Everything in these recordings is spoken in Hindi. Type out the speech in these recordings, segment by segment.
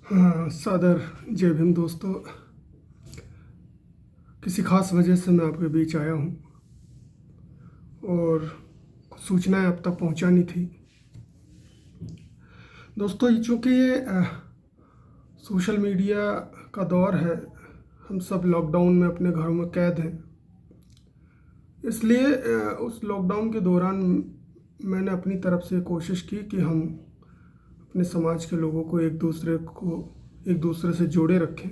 हाँ, सादर जय भीम दोस्तों। किसी खास वजह से मैं आपके बीच आया हूँ और सूचनाएं अब तक पहुँचानी थी। दोस्तों, चूँकि ये सोशल मीडिया का दौर है, हम सब लॉकडाउन में अपने घरों में कैद हैं। इसलिए उस लॉकडाउन के दौरान मैंने अपनी तरफ से कोशिश की कि हम अपने समाज के लोगों को एक दूसरे से जोड़े रखें,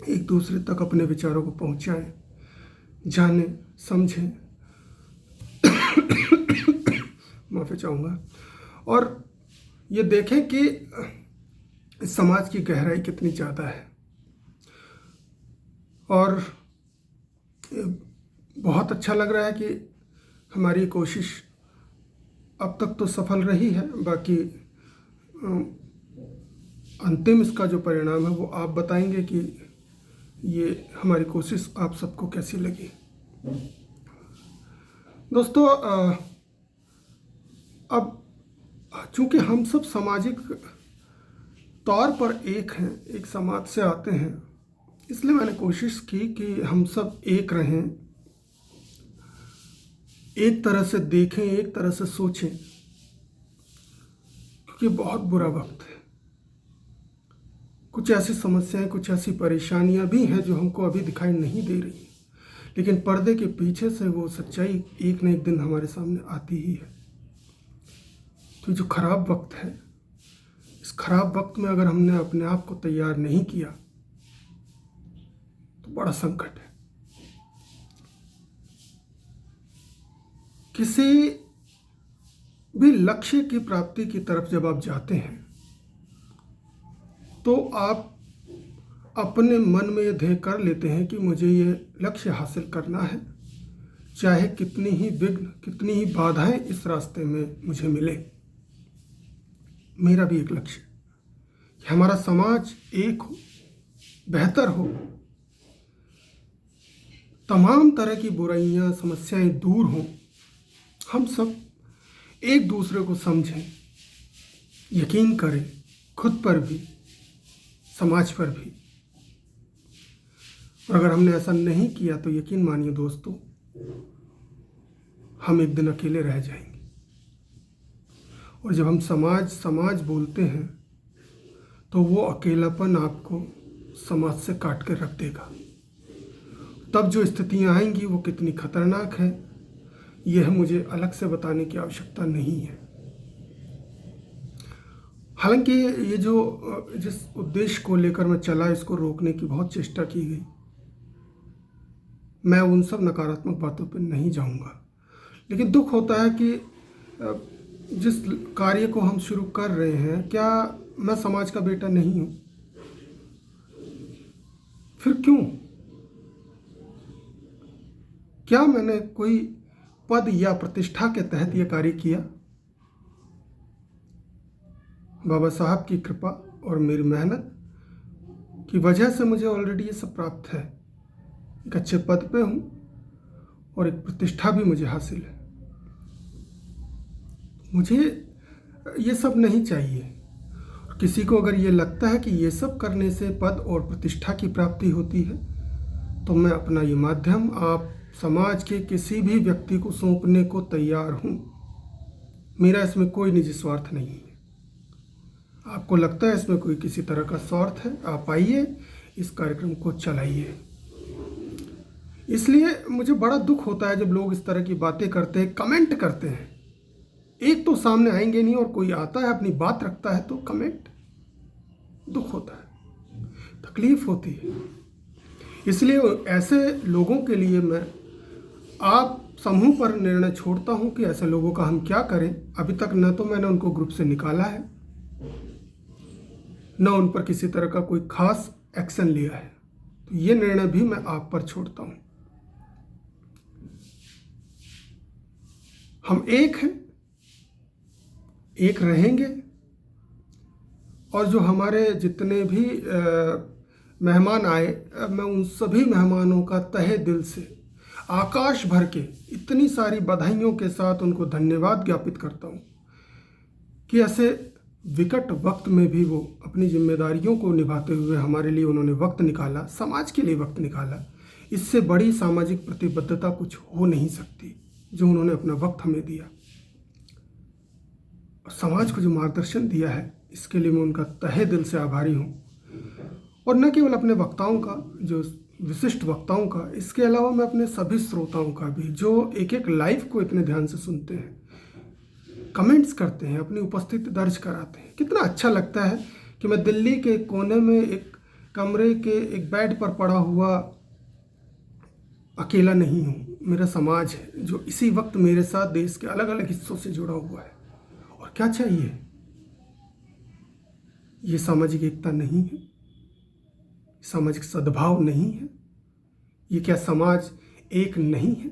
एक दूसरे तक अपने विचारों को पहुंचाएं, जानें, समझें। माफ़ी चाहूँगा। और ये देखें कि इस समाज की गहराई कितनी ज़्यादा है। और बहुत अच्छा लग रहा है कि हमारी कोशिश अब तक तो सफल रही है। बाकी अंतिम इसका जो परिणाम है वो आप बताएंगे कि ये हमारी कोशिश आप सबको कैसी लगी। दोस्तों, अब चूंकि हम सब सामाजिक तौर पर एक हैं, एक समाज से आते हैं, इसलिए मैंने कोशिश की कि हम सब एक रहें, एक तरह से देखें, एक तरह से सोचें, क्योंकि बहुत बुरा वक्त है। कुछ ऐसी समस्याएं, कुछ ऐसी परेशानियां भी हैं जो हमको अभी दिखाई नहीं दे रही, लेकिन पर्दे के पीछे से वो सच्चाई एक न एक दिन हमारे सामने आती ही है। तो जो खराब वक्त है, इस खराब वक्त में अगर हमने अपने आप को तैयार नहीं किया तो बड़ा संकट है। किसी भी लक्ष्य की प्राप्ति की तरफ जब आप जाते हैं तो आप अपने मन में ये ध्येय कर लेते हैं कि मुझे ये लक्ष्य हासिल करना है, चाहे कितनी ही विघ्न, कितनी ही बाधाएं इस रास्ते में मुझे मिले। मेरा भी एक लक्ष्य कि हमारा समाज एक हो, बेहतर हो, तमाम तरह की बुराइयां, समस्याएं दूर हों, हम सब एक दूसरे को समझें, यकीन करें, खुद पर भी, समाज पर भी। और अगर हमने ऐसा नहीं किया तो यकीन मानिए दोस्तों, हम एक दिन अकेले रह जाएंगे। और जब हम समाज बोलते हैं तो वो अकेलापन आपको समाज से काट कर रख देगा। तब जो स्थितियां आएंगी वो कितनी खतरनाक है, यह मुझे अलग से बताने की आवश्यकता नहीं है। हालांकि ये जिस उद्देश्य को लेकर मैं चला, इसको रोकने की बहुत चेष्टा की गई। मैं उन सब नकारात्मक बातों पर नहीं जाऊंगा, लेकिन दुख होता है कि जिस कार्य को हम शुरू कर रहे हैं, क्या मैं समाज का बेटा नहीं हूं? फिर क्यों? क्या मैंने कोई पद या प्रतिष्ठा के तहत यह कार्य किया? बाबा साहब की कृपा और मेरी मेहनत की वजह से मुझे ऑलरेडी ये सब प्राप्त है। एक अच्छे पद पे हूँ और एक प्रतिष्ठा भी मुझे हासिल है। मुझे ये सब नहीं चाहिए। किसी को अगर ये लगता है कि ये सब करने से पद और प्रतिष्ठा की प्राप्ति होती है, तो मैं अपना ये माध्यम आप समाज के किसी भी व्यक्ति को सौंपने को तैयार हूँ। मेरा इसमें कोई निजी स्वार्थ नहीं है। आपको लगता है इसमें कोई किसी तरह का स्वार्थ है, आप आइए, इस कार्यक्रम को चलाइए। इसलिए मुझे बड़ा दुख होता है जब लोग इस तरह की बातें करते हैं, कमेंट करते हैं। एक तो सामने आएंगे नहीं, और कोई आता है अपनी बात रखता है तो कमेंट। दुख होता है, तकलीफ होती है। इसलिए ऐसे लोगों के लिए मैं आप समूह पर निर्णय छोड़ता हूं कि ऐसे लोगों का हम क्या करें। अभी तक न तो मैंने उनको ग्रुप से निकाला है, न उन पर किसी तरह का कोई खास एक्शन लिया है। तो ये निर्णय भी मैं आप पर छोड़ता हूं। हम एक हैं, एक रहेंगे, और जो हमारे जितने भी मेहमान आए, मैं उन सभी मेहमानों का तहे दिल से आकाश भर के इतनी सारी बधाइयों के साथ उनको धन्यवाद ज्ञापित करता हूँ कि ऐसे विकट वक्त में भी वो अपनी जिम्मेदारियों को निभाते हुए हमारे लिए उन्होंने वक्त निकाला, समाज के लिए वक्त निकाला। इससे बड़ी सामाजिक प्रतिबद्धता कुछ हो नहीं सकती जो उन्होंने अपना वक्त हमें दिया। और समाज को जो मार्गदर्शन दिया है, इसके लिए मैं उनका तहे दिल से आभारी हूँ। और न केवल अपने वक्ताओं का, जो विशिष्ट वक्ताओं का, इसके अलावा मैं अपने सभी श्रोताओं का भी, जो एक एक लाइव को इतने ध्यान से सुनते हैं, कमेंट्स करते हैं, अपनी उपस्थिति दर्ज कराते हैं। कितना अच्छा लगता है कि मैं दिल्ली के कोने में एक कमरे के एक बेड पर पड़ा हुआ अकेला नहीं हूँ। मेरा समाज है जो इसी वक्त मेरे साथ देश के अलग अलग हिस्सों से जुड़ा हुआ है। और क्या चाहिए? ये सामाजिक एकता नहीं है? सामाजिक सद्भाव नहीं है? ये क्या समाज एक नहीं है?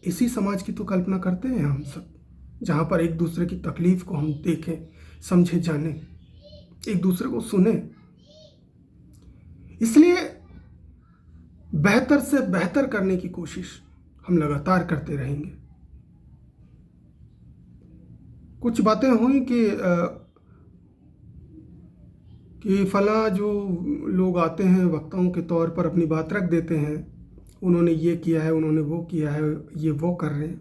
इसी समाज की तो कल्पना करते हैं हम सब, जहाँ पर एक दूसरे की तकलीफ को हम देखें, समझे, जाने, एक दूसरे को सुने। इसलिए बेहतर से बेहतर करने की कोशिश हम लगातार करते रहेंगे। कुछ बातें हुई कि फला जो लोग आते हैं वक्ताओं के तौर पर, अपनी बात रख देते हैं, उन्होंने ये किया है, उन्होंने वो किया है, ये वो कर रहे हैं।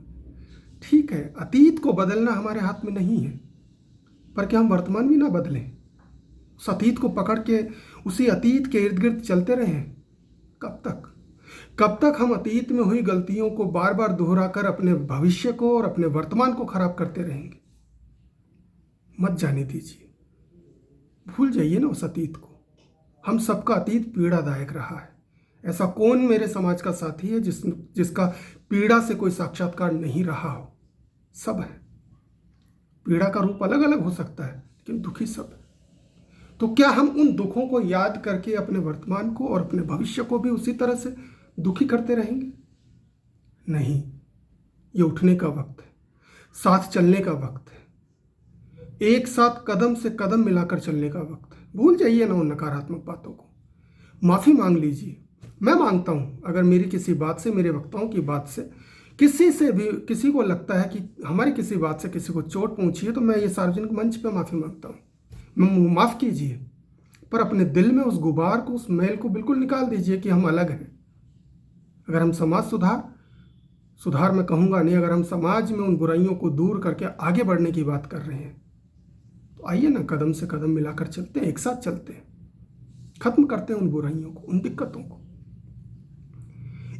ठीक है, अतीत को बदलना हमारे हाथ में नहीं है, पर क्या हम वर्तमान भी ना बदलें? उस अतीत को पकड़ के उसी अतीत के इर्द गिर्द चलते रहें? कब तक? कब तक हम अतीत में हुई गलतियों को बार बार दोहराकर अपने भविष्य को और अपने वर्तमान को खराब करते रहेंगे? मत जाने दीजिए, भूल जाइए ना उस अतीत को। हम सबका अतीत पीड़ादायक रहा है। ऐसा कौन मेरे समाज का साथी है जिसका पीड़ा से कोई साक्षात्कार नहीं रहा हो? सब है। पीड़ा का रूप अलग अलग हो सकता है, लेकिन दुखी सब है। तो क्या हम उन दुखों को याद करके अपने वर्तमान को और अपने भविष्य को भी उसी तरह से दुखी करते रहेंगे? नहीं, ये उठने का वक्त है, साथ चलने का वक्त है, एक साथ कदम से कदम मिलाकर चलने का वक्त है। भूल जाइए ना उन नकारात्मक बातों को, माफ़ी मांग लीजिए। मैं मांगता हूँ, अगर मेरी किसी बात से, मेरे वक्ताओं की बात से किसी को लगता है कि हमारी किसी बात से किसी को चोट पहुँची है, तो मैं ये सार्वजनिक मंच पे माफ़ी मांगता हूँ। मैं माफ़ कीजिए, पर अपने दिल में उस गुबार को, उस मैल को बिल्कुल निकाल दीजिए कि हम अलग हैं। अगर हम समाज सुधार मैं कहूँगा नहीं, अगर हम समाज में उन बुराइयों को दूर करके आगे बढ़ने की बात कर रहे हैं, तो आइए ना कदम से कदम मिलाकर चलते हैं, एक साथ चलते हैं, खत्म करते हैं उन बुराइयों को, उन दिक्कतों को।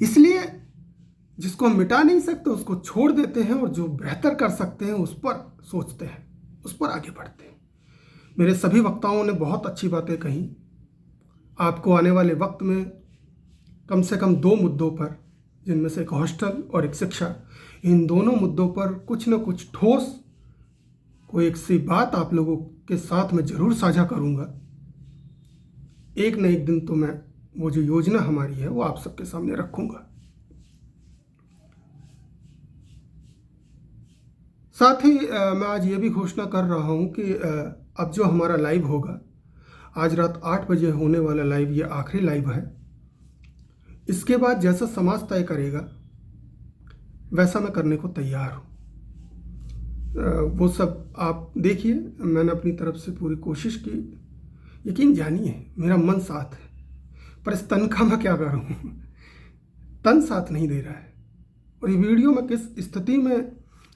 इसलिए जिसको हम मिटा नहीं सकते उसको छोड़ देते हैं, और जो बेहतर कर सकते हैं उस पर सोचते हैं, उस पर आगे बढ़ते हैं। मेरे सभी वक्ताओं ने बहुत अच्छी बातें कही। आपको आने वाले वक्त में कम से कम 2 मुद्दों पर, जिनमें से एक हॉस्टल और एक शिक्षा, इन दोनों मुद्दों पर कुछ न कुछ ठोस कोई एक सी बात आप लोगों के साथ में ज़रूर साझा करूंगा। एक न एक दिन तो मैं वो जो योजना हमारी है वो आप सबके सामने रखूंगा। साथ ही मैं आज ये भी घोषणा कर रहा हूँ कि अब जो हमारा लाइव होगा, आज रात 8 बजे होने वाला लाइव, ये आखिरी लाइव है। इसके बाद जैसा समाज तय करेगा वैसा मैं करने को तैयार हूँ। वो सब आप देखिए, मैंने अपनी तरफ से पूरी कोशिश की। यकीन जानिए मेरा मन साथ है, पर इस तन का मैं क्या करूँ, तन साथ नहीं दे रहा है। और ये वीडियो मैं किस स्थिति में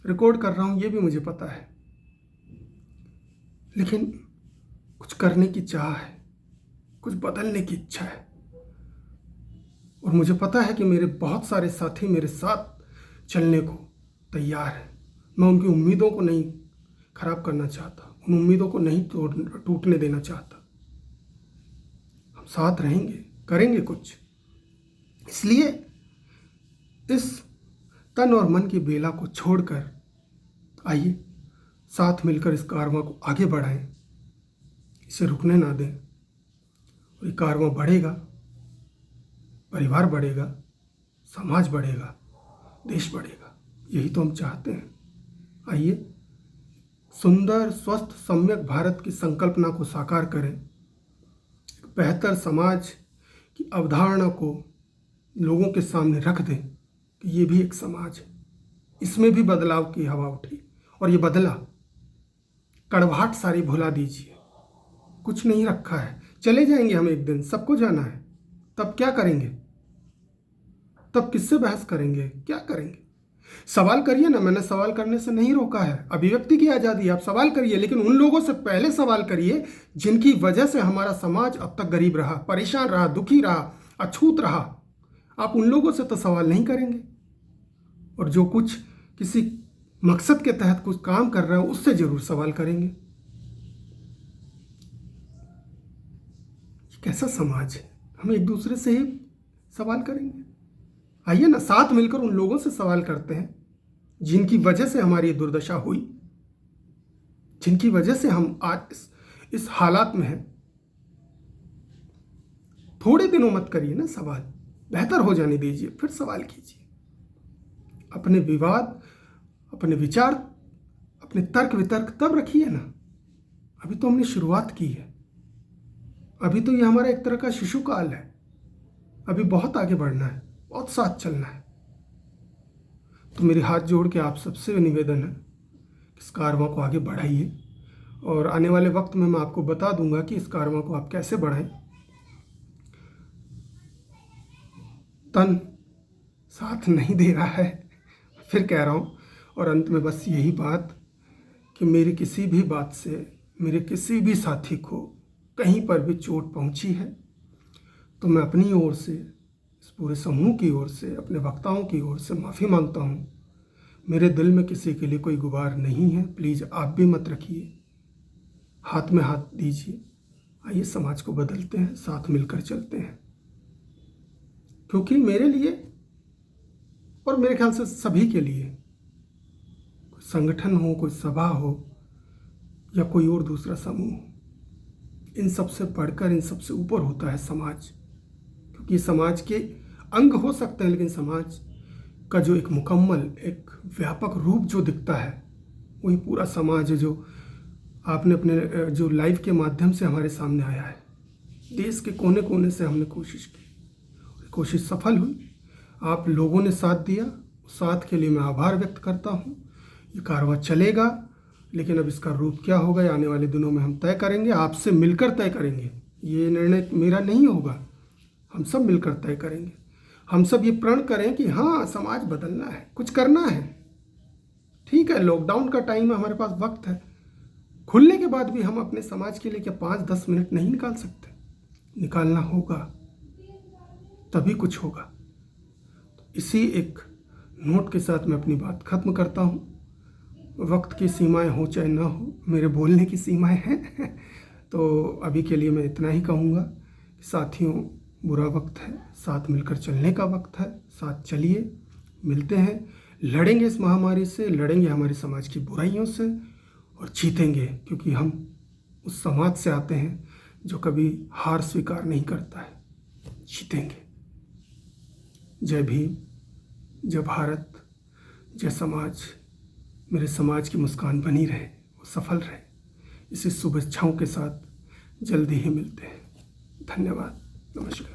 रिकॉर्ड कर रहा हूँ ये भी मुझे पता है, लेकिन कुछ करने की चाह है, कुछ बदलने की इच्छा है। और मुझे पता है कि मेरे बहुत सारे साथी मेरे साथ चलने को तैयार हैं। मैं उनकी उम्मीदों को नहीं खराब करना चाहता, उन उम्मीदों को नहीं टूटने देना चाहता। हम साथ रहेंगे, करेंगे कुछ। इसलिए इस तन और मन की बेला को छोड़कर आइए साथ मिलकर इस कारवां को आगे बढ़ाएं, इसे रुकने ना दें। और ये कारवां बढ़ेगा, परिवार बढ़ेगा, समाज बढ़ेगा, देश बढ़ेगा। यही तो हम चाहते हैं। आइए सुंदर, स्वस्थ, सम्यक भारत की संकल्पना को साकार करें। एक बेहतर समाज की अवधारणा को लोगों के सामने रख दें कि ये भी एक समाज है, इसमें भी बदलाव की हवा उठी और ये बदला। कड़वाहट सारी भुला दीजिए, कुछ नहीं रखा है। चले जाएंगे हम एक दिन, सबको जाना है, तब क्या करेंगे? तब किससे बहस करेंगे? क्या करेंगे? सवाल करिए ना, मैंने सवाल करने से नहीं रोका है, अभिव्यक्ति की आज़ादी, आप सवाल करिए, लेकिन उन लोगों से पहले सवाल करिए जिनकी वजह से हमारा समाज अब तक गरीब रहा, परेशान रहा, दुखी रहा, अछूत रहा। आप उन लोगों से तो सवाल नहीं करेंगे, और जो कुछ किसी मकसद के तहत कुछ काम कर रहा है उससे जरूर सवाल करेंगे। ये कैसा समाज है? हम एक दूसरे से ही सवाल करेंगे? आइए ना, साथ मिलकर उन लोगों से सवाल करते हैं जिनकी वजह से हमारी दुर्दशा हुई, जिनकी वजह से हम आज इस हालात में हैं। थोड़े दिनों मत करिए ना सवाल, बेहतर हो जाने दीजिए, फिर सवाल कीजिए। अपने विवाद, अपने विचार, अपने तर्क वितर्क तब रखिए ना। अभी तो हमने शुरुआत की है, अभी तो ये हमारा एक तरह का शिशु काल है। अभी बहुत आगे बढ़ना है, बहुत साथ चलना है। तो मेरे हाथ जोड़ के आप सबसे निवेदन है कि इस कारवां को आगे बढ़ाइए, और आने वाले वक्त में मैं आपको बता दूंगा कि इस कारवां को आप कैसे बढ़ाएं। तन साथ नहीं दे रहा है, फिर कह रहा हूँ। और अंत में बस यही बात कि मेरी किसी भी बात से मेरे किसी भी साथी को कहीं पर भी चोट पहुँची है तो मैं अपनी ओर से, इस पूरे समूह की ओर से, अपने वक्ताओं की ओर से माफ़ी मांगता हूँ। मेरे दिल में किसी के लिए कोई गुबार नहीं है, प्लीज़ आप भी मत रखिए। हाथ में हाथ दीजिए, आइए समाज को बदलते हैं, साथ मिलकर चलते हैं। क्योंकि मेरे लिए और मेरे ख्याल से सभी के लिए, कोई संगठन हो, कोई सभा हो या कोई और दूसरा समूह, इन सब से बढ़कर, इन सब से ऊपर होता है समाज। क्योंकि समाज के अंग हो सकते हैं, लेकिन समाज का जो एक मुकम्मल, एक व्यापक रूप जो दिखता है, वही पूरा समाज है जो आपने अपने जो लाइव के माध्यम से हमारे सामने आया है। देश के कोने कोने से हमने कोशिश की, कोशिश सफल हुई, आप लोगों ने साथ दिया, साथ के लिए मैं आभार व्यक्त करता हूँ। ये कारवां चलेगा, लेकिन अब इसका रूप क्या होगा ये आने वाले दिनों में हम तय करेंगे, आपसे मिलकर तय करेंगे। ये निर्णय मेरा नहीं होगा, हम सब मिलकर तय करेंगे। हम सब ये प्रण करें कि हाँ, समाज बदलना है, कुछ करना है। ठीक है, लॉकडाउन का टाइम है, हमारे पास वक्त है। खुलने के बाद भी हम अपने समाज के लिए क्या 5-10 मिनट नहीं निकाल सकते? निकालना होगा, तभी कुछ होगा। इसी एक नोट के साथ मैं अपनी बात खत्म करता हूँ। वक्त की सीमाएं हो चाहे ना हो, मेरे बोलने की सीमाएं हैं। तो अभी के लिए मैं इतना ही कहूँगा कि साथियों, बुरा वक्त है, साथ मिलकर चलने का वक्त है। साथ चलिए, मिलते हैं, लड़ेंगे इस महामारी से, लड़ेंगे हमारे समाज की बुराइयों से और जीतेंगे। क्योंकि हम उस समाज से आते हैं जो कभी हार स्वीकार नहीं करता है। जीतेंगे। जय भीम, जय भारत, जय समाज। मेरे समाज की मुस्कान बनी रहे, वो सफल रहे। इसी शुभेच्छाओं के साथ जल्दी ही मिलते हैं। धन्यवाद, नमस्कार।